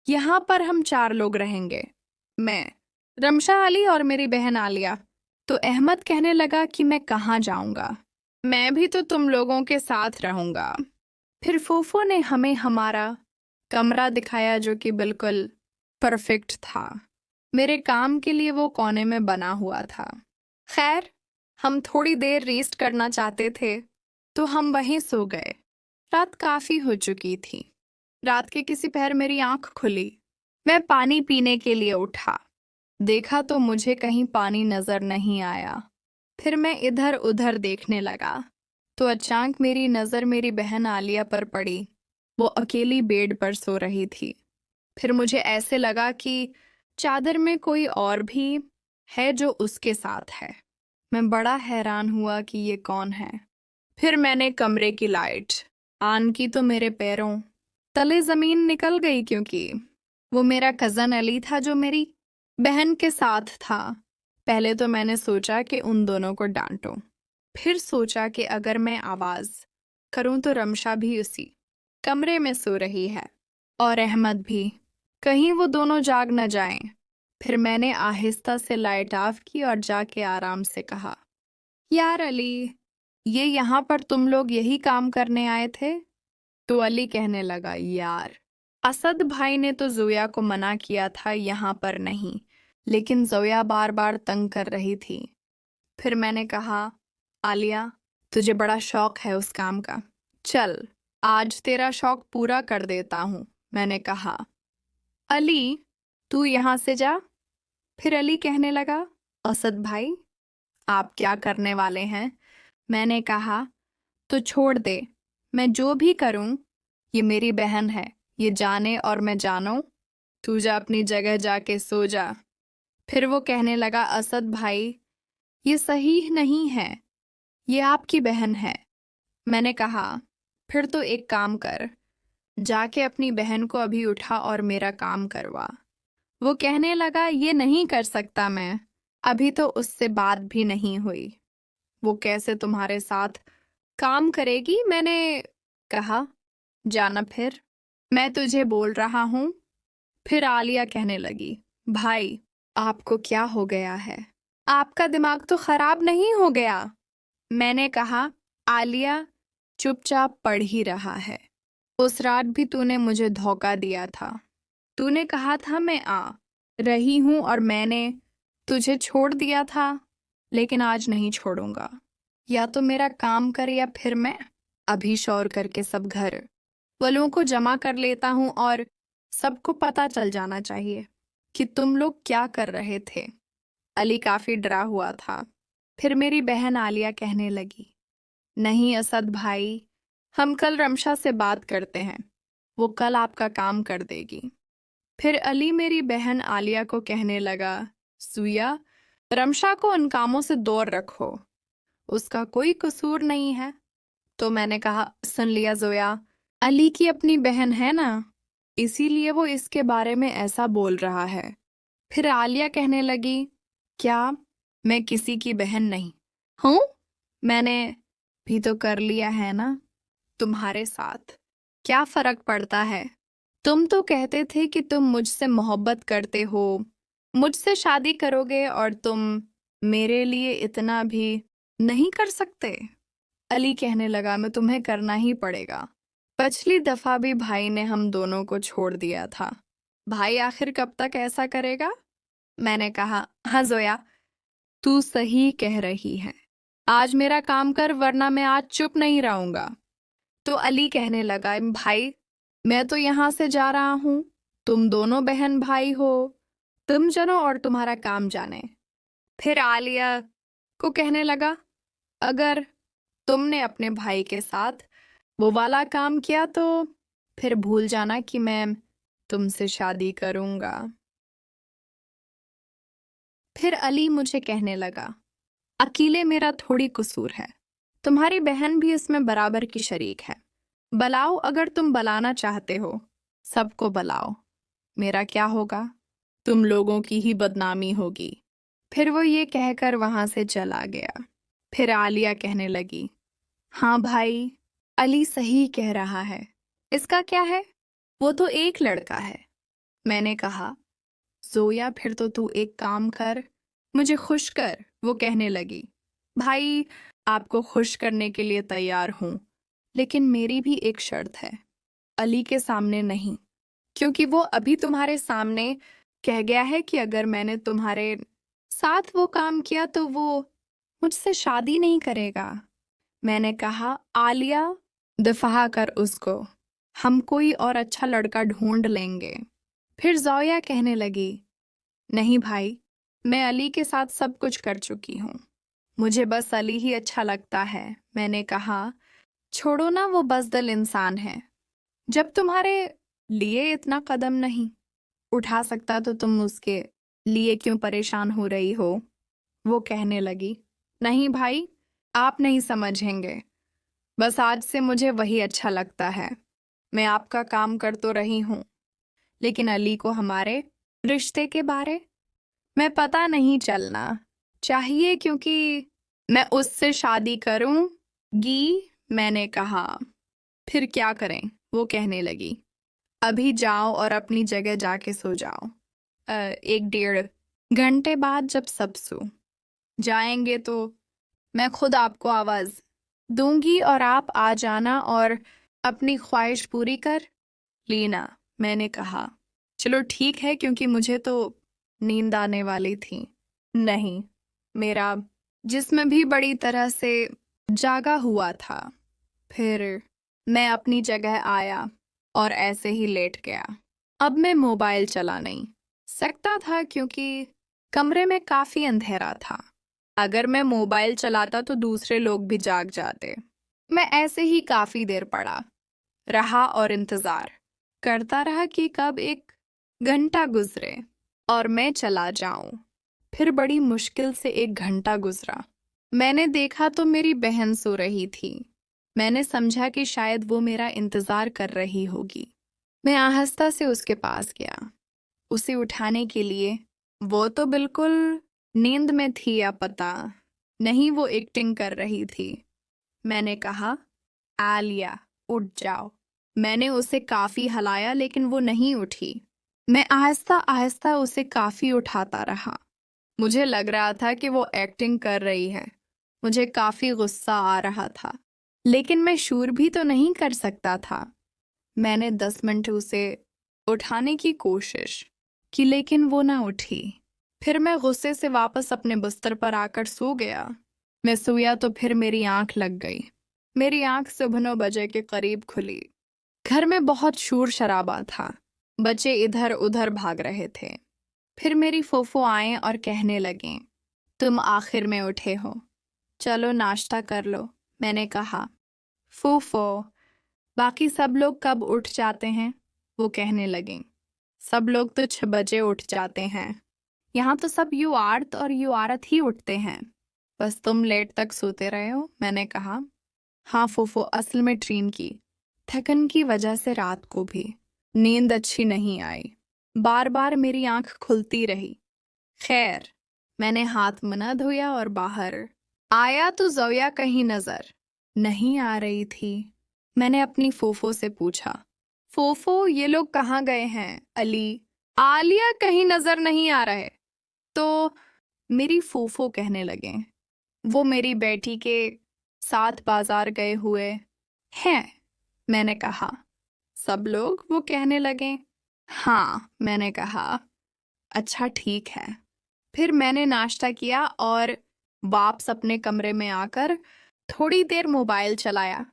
यहाँ पर हम 4 लोग रहेंगे। मैं, रमशा अली और मेरी बहन आलिया। तो अहमद कहने लगा कि मैं कहाँ जाऊंगा? मैं भी तो तुम लोगों के साथ रहूंगा। फिर फूफो ने हमें हमारा कमरा दिखाया जो कि बिल्कुल परफेक्ट था। मेरे काम के लिए वो कोने में बना हुआ था। खैर, हम थोड़ी देर रेस्ट करना चाहते थे, तो हम वहीं सो गए। रात काफी हो चुकी थी। रात के किसी पहर मेरी आंख खुली। मैं पानी पीने के लिए उठा। देखा तो मुझे कहीं पानी नजर नहीं आया। फिर मैं इधर उधर देखने लगा, तो अचानक मेरी नजर मेरी बहन आलिया पर पड़ी। वो अकेली बेड पर सो रही थी। फिर मुझे ऐसे लगा कि चादर में कोई और भी है जो उसके साथ है। मैं बड़ा हैरान हुआ कि ये कौन है। फिर मैंने कमरे की लाइट ऑन की तो मेरे पैरों तले जमीन निकल गई, क्योंकि वो मेरा कजन अली था जो मेरी बहन के साथ था। पहले तो मैंने सोचा कि उन दोनों को डांटूं। फिर सोचा कि अगर मैं आवाज करूं तो रमशा भी उसी कमरे में सो रही है और अहमद भी, कहीं वो दोनों जाग न जाएं। फिर मैंने आहिस्ता से लाइट ऑफ की और जाके आराम से कहा, यार अली, ये यहाँ पर तुम लोग यही काम करने आए थे? तो अली कहने लगा, यार, असद भाई ने तो जोया को मना किया था यहाँ पर नहीं, लेकिन जोया बार बार तंग कर रही थी। फिर मैंने कहा, आलिया, तुझे बड़ा शौक है उस काम का, चल आज तेरा शौक पूरा कर देता हूँ। मैंने कहा, अली, तू यहाँ से जा। फिर अली कहने लगा, असद भाई, आप क्या करने वाले हैं? मैंने कहा, तो छोड़ दे, मैं जो भी करूं, ये मेरी बहन है, ये जाने और मैं जानूं। तू जा अपनी जगह जाके सो जा। फिर वो कहने लगा, असद भाई, ये सही नहीं है, ये आपकी बहन है। मैंने कहा, फिर तो एक काम कर, जाके अपनी बहन को अभी उठा और मेरा काम करवा। वो कहने लगा, ये नहीं कर सकता मैं, अभी तो उससे बात भी नहीं हुई, वो कैसे तुम्हारे साथ काम करेगी? मैंने कहा, जाना फिर, मैं तुझे बोल रहा हूँ। फिर आलिया कहने लगी, भाई, आपको क्या हो गया है? आपका दिमाग तो खराब नहीं हो गया? मैंने कहा, आलिया, चुपचाप पढ़ ही रहा है। उस रात भी तूने मुझे धोखा दिया था। तूने कहा था मैं आ रही हूं और मैंने तुझे छोड़ दिया था, लेकिन आज नहीं छोड़ूंगा। या तो मेरा काम कर या फिर मैं अभी शौर करके सब घर वालों को जमा कर लेता हूं और सबको पता चल जाना चाहिए कि तुम लोग क्या कर रहे थे। अली काफी डरा हुआ था। फिर मेरी बहन आलिया कहने लगी, नहीं असद भाई, हम कल रमशा से बात करते हैं, वो कल आपका काम कर देगी। फिर अली मेरी बहन आलिया को कहने लगा, सुया, रमशा को उन कामों से दूर रखो, उसका कोई कसूर नहीं है। तो मैंने कहा, सुन लिया जोया, अली की अपनी बहन है ना, इसीलिए वो इसके बारे में ऐसा बोल रहा है। फिर आलिया कहने लगी, क्या मैं किसी की बहन नहीं हूं? मैंने भी तो कर लिया है ना तुम्हारे साथ, क्या फर्क पड़ता है? तुम तो कहते थे कि तुम मुझसे मोहब्बत करते हो, मुझसे शादी करोगे, और तुम मेरे लिए इतना भी नहीं कर सकते? अली कहने लगा, मैं तुम्हें करना ही पड़ेगा। पिछली दफा भी भाई ने हम दोनों को छोड़ दिया था, भाई आखिर कब तक ऐसा करेगा? मैंने कहा, हाँ जोया, तू सही कह रही है, आज मेरा काम कर वरना मैं आज चुप नहीं रहूंगा। तो अली कहने लगा, भाई, मैं तो यहाँ से जा रहा हूँ, तुम दोनों बहन भाई हो, तुम जानो और तुम्हारा काम जाने। फिर आलिया को कहने लगा, अगर तुमने अपने भाई के साथ वो वाला काम किया तो फिर भूल जाना कि मैं तुमसे शादी करूंगा। फिर अली मुझे कहने लगा, अकेले मेरा थोड़ी कसूर है, तुम्हारी बहन भी इसमें बराबर की शरीक है। बलाओ अगर तुम बलाना चाहते हो, सबको बलाओ, मेरा क्या होगा? तुम लोगों की ही बदनामी होगी। फिर वो ये कहकर वहां से चला गया। फिर आलिया कहने लगी, हाँ भाई, अली सही कह रहा है, इसका क्या है, वो तो एक लड़का है, मैंने कहा, जोया फिर तो तू एक काम कर, मुझे खुश कर। वो कहने लगी, भाई आपको खुश करने के लिए तैयार हूं, लेकिन मेरी भी एक शर्त है। अली के सामने नहीं, क्योंकि वो अभी तुम्हारे सामने कह गया है कि अगर मैंने तुम्हारे साथ वो काम किया तो वो मुझसे शादी नहीं करेगा। मैंने कहा, आलिया दफा कर उसको, हम कोई और अच्छा लड़का ढूंढ लेंगे। फिर जोया कहने लगी, नहीं भाई, मैं अली के साथ सब कुछ कर चुकी हूँ, मुझे बस अली ही अच्छा लगता है। मैंने कहा, छोड़ो ना, वो बज़दिल इंसान है। जब तुम्हारे लिए इतना कदम नहीं उठा सकता तो तुम उसके लिए क्यों परेशान हो रही हो? वो कहने लगी, नहीं भाई, आप नहीं समझेंगे, बस आज से मुझे वही अच्छा लगता है। मैं आपका काम कर तो रही हूँ, लेकिन अली को हमारे रिश्ते के बारे में पता नहीं चलना चाहिए, क्योंकि मैं उससे शादी करूंगी। मैंने कहा, फिर क्या करें? वो कहने लगी, अभी जाओ और अपनी जगह जाके सो जाओ। 1-1.5 घंटे बाद जब सब सो जाएंगे तो मैं खुद आपको आवाज दूंगी और आप आ जाना और अपनी ख्वाहिश पूरी कर लेना। मैंने कहा, चलो ठीक है, क्योंकि मुझे तो नींद आने वाली थी। नहीं, मेरा जिस्म भी बड़ी तरह से जागा हुआ था। फिर मैं अपनी जगह आया और ऐसे ही लेट गया। अब मैं मोबाइल चला नहीं सकता था, क्योंकि कमरे में काफी अंधेरा था। अगर मैं मोबाइल चलाता तो दूसरे लोग भी जाग जाते। मैं ऐसे ही काफी देर पड़ा रहा और इंतजार करता रहा कि कब 1 घंटा गुजरे और मैं चला जाऊं। फिर बड़ी मुश्किल से 1 घंटा गुजरा। मैंने देखा तो मेरी बहन सो रही थी। मैंने समझा कि शायद वो मेरा इंतजार कर रही होगी। मैं आहिस्ता से उसके पास गया, उसे उठाने के लिए। वो तो बिल्कुल नींद में थी या पता नहीं वो एक्टिंग कर रही थी। मैंने कहा, आलिया उठ जाओ। मैंने उसे काफी हिलाया, लेकिन वो नहीं उठी। मैं आहिस्ता आहिस्ता उसे काफी उठाता रहा। मुझे लग रहा था कि वो एक्टिंग कर रही है। मुझे काफी गुस्सा आ रहा था, लेकिन मैं शूर भी तो नहीं कर सकता था। मैंने 10 मिनट उसे उठाने की कोशिश की, लेकिन वो ना उठी। फिर मैं गुस्से से वापस अपने बिस्तर पर आकर सो गया। मैं सोया तो फिर मेरी आंख लग गई। मेरी आंख सुबह 9 बजे के करीब खुली। घर में बहुत शोर शराबा था, बच्चे इधर उधर भाग रहे थे। फिर मेरी फूफो आए और कहने लगे, तुम आखिर में उठे हो, चलो नाश्ता कर लो। मैंने कहा, फूफो, बाकी सब लोग कब उठ जाते हैं? वो कहने लगे, सब लोग तो 6 बजे उठ जाते हैं। यहाँ तो सब यू आर्त और यू आरत ही उठते हैं, बस तुम लेट तक सोते रहे हो। मैंने कहा, हाँ फूफो, असल में ट्रेन की थकन की वजह से रात को भी नींद अच्छी नहीं आई। बार बार मेरी आंख खुलती रही। खैर, मैंने हाथ मुंह धोया और बाहर आया तो जोया कहीं नजर नहीं आ रही थी। मैंने अपनी फूफो से पूछा, फूफो ये लोग कहाँ गए हैं? अली, आलिया कहीं नजर नहीं आ रहे। तो मेरी फूफो कहने लगे, वो मेरी बेटी के साथ बाजार गए हुए हैं। मैंने कहा, सब लोग? वो कहने लगे, हाँ। मैंने कहा, अच्छा ठीक है। फिर मैंने नाश्ता किया और वापस अपने कमरे में आकर थोड़ी देर मोबाइल चलाया।